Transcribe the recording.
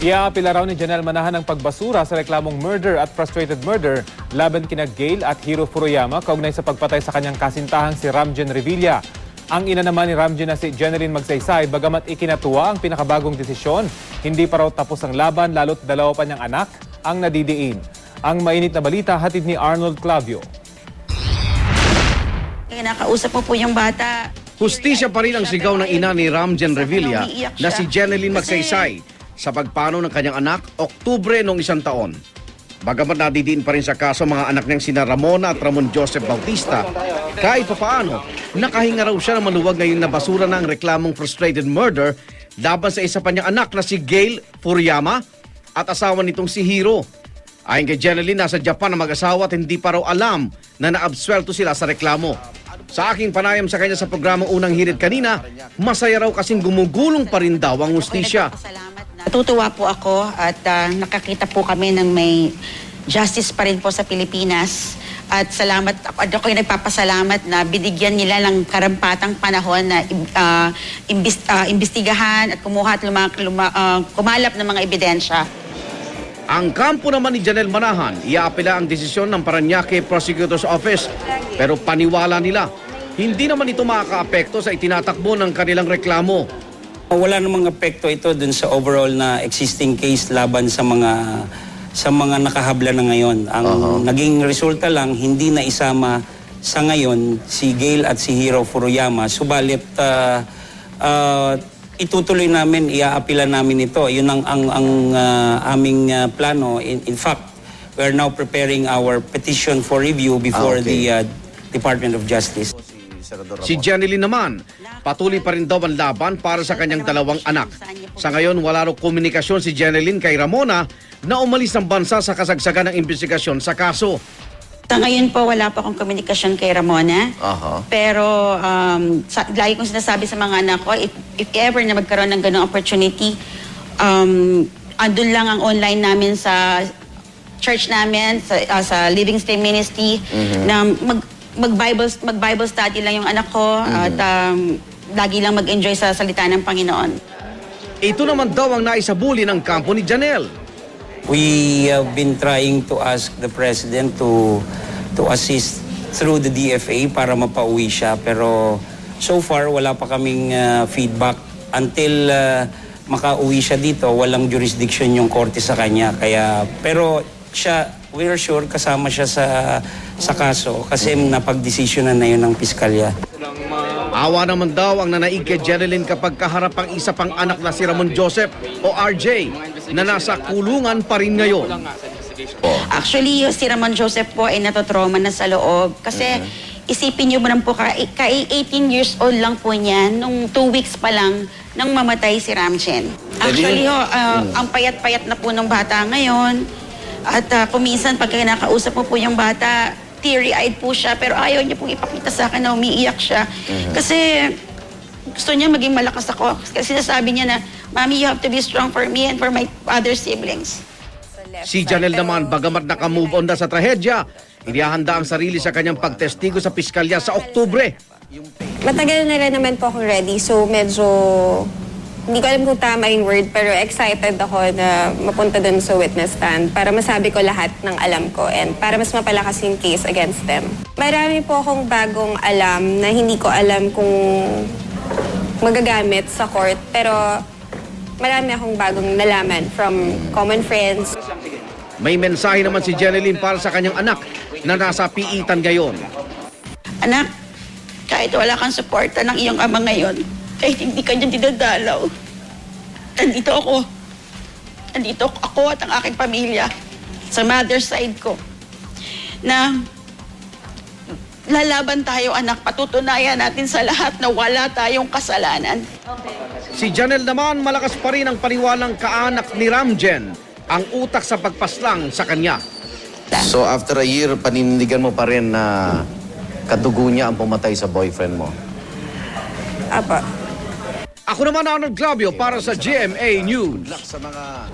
Iaapila raw ni Janelle Manahan ang pagbasura sa reklamong murder at frustrated murder laban kina Gail at Hiro Furuyama kaugnay sa pagpatay sa kanyang kasintahang si Ramjen Revilla. Ang ina naman ni Ramjen na si Jeneline Magsaysay, bagamat ikinatuwa ang pinakabagong desisyon, hindi pa raw tapos ang laban lalo't dalawa pa niyang anak ang nadidiin. Ang mainit na balita hatid ni Arnold Clavio. Nakausap mo po yung bata. Hustisya pa rin ang sigaw ng ina ni Ramjen Revilla na si Jeneline Magsaysay sa pagpanaw ng kanyang anak, Oktubre noong isang taon. Bagamat nadidiin pa rin sa kaso mga anak niyang sina Ramona at Ramon Joseph Bautista, kahit papaano, nakahinga raw siya na maluwag ngayong nabasura na ang reklamong frustrated murder laban sa isa pa niyang anak na si Gail Furuyama at asawa nitong si Hiro. Ayon kay Jeneline, nasa Japan ang mag-asawa at hindi pa raw alam na naabswelto sila sa reklamo. Sa aking panayam sa kanya sa programang Unang Hirit kanina, masaya raw kasing gumugulong pa rin daw ang hustisya. Natutuwa po ako at nakakita po kami ng may justice pa rin po sa Pilipinas. At salamat, ako'y nagpapasalamat na binigyan nila ng karampatang panahon na imbestigahan at kumuha at kumalap ng mga ebidensya. Ang kampo naman ni Janelle Manahan, iaapila ang desisyon ng Parañaque Prosecutor's Office. Pero paniwala nila, hindi naman ito makakaapekto sa itinatakbo ng kanilang reklamo. Wala namang epekto ito dun sa overall na existing case laban sa mga nakahabla na ngayon. Ang naging resulta lang, hindi na isama sa ngayon si Gail at si Hiro Furuyama. Subalit itutuloy namin, iaapila namin ito. Yun ang aming plano. In fact, we are now preparing our petition for review before the Department of Justice. Si Jeneline naman, patuloy pa rin daw ang laban para sa kanyang dalawang anak. Sa ngayon, wala raw komunikasyon si Jeneline kay Ramona na umalis ng bansa sa kasagsagan ng investigasyon sa kaso. Sa ngayon po, wala pa akong komunikasyon kay Ramona. Pero lagi kong sinasabi sa mga anak ko, if ever na magkaroon ng ganong opportunity, andun lang ang online namin sa church namin, sa Living Stream Ministry, na mag-Bible study lang yung anak ko at lagi lang mag-enjoy sa salita ng Panginoon. Ito naman daw ang naisabuli ng kampo ni Janelle. We have been trying to ask the President to assist through the DFA para mapauwi siya. Pero so far, wala pa kaming feedback. Until makauwi siya dito, walang jurisdiction yung korte sa kanya. Pero siya, we are sure kasama siya sa kaso kasi napagdesisyonan na yun ng piskalya. Awa naman daw ang nanaig kay Jeneline kapag kaharap ang isa pang anak na si Ramon Joseph o RJ na nasa kulungan pa rin ngayon. Actually, si Ramon Joseph po ay natotrauma na sa loob kasi isipin niyo mo naman po, 18 years old lang po niyan, nung 2 weeks pa lang nang mamatay si Ramjen. Actually, ang payat-payat na po ng bata ngayon at kuminsan pag kinakausap mo po yung bata, teary-eyed po siya pero ayaw niya pong ipakita sa akin na umiiyak siya. Kasi gusto niya maging malakas ako. Kasi sinasabi niya na, Mommy, you have to be strong for me and for my other siblings. Si Janelle naman, bagamat naka-move on na sa trahedya, inihahanda ang sarili sa kanyang pagtestigo sa piskalya sa Oktubre. Matagal na rin naman po akong ready, so medyo hindi ko alam kung tama yung word, pero excited ako na mapunta dun sa witness stand para masabi ko lahat ng alam ko and para mas mapalakas yung case against them. Marami po akong bagong alam na hindi ko alam kung magagamit sa court, pero marami akong bagong nalaman from common friends. May mensahe naman si Jeneline para sa kanyang anak na nasa piitan ngayon. Anak, kahit wala kang suporta ng iyong ama ngayon, kahit hindi ka niyan dinadalaw, nandito ako. Nandito ako at ang aking pamilya sa mother's side ko na lalaban tayo, anak. Patutunayan natin sa lahat na wala tayong kasalanan. Si Janelle naman, malakas pa rin ang paniwalang kaanak ni Ramjen ang utak sa pagpaslang sa kanya. So after a year, panindigan mo pa rin na kadugo niya ang pumatay sa boyfriend mo? Apa. Ako naman, Arnold Clavio, para sa GMA News. Sa mga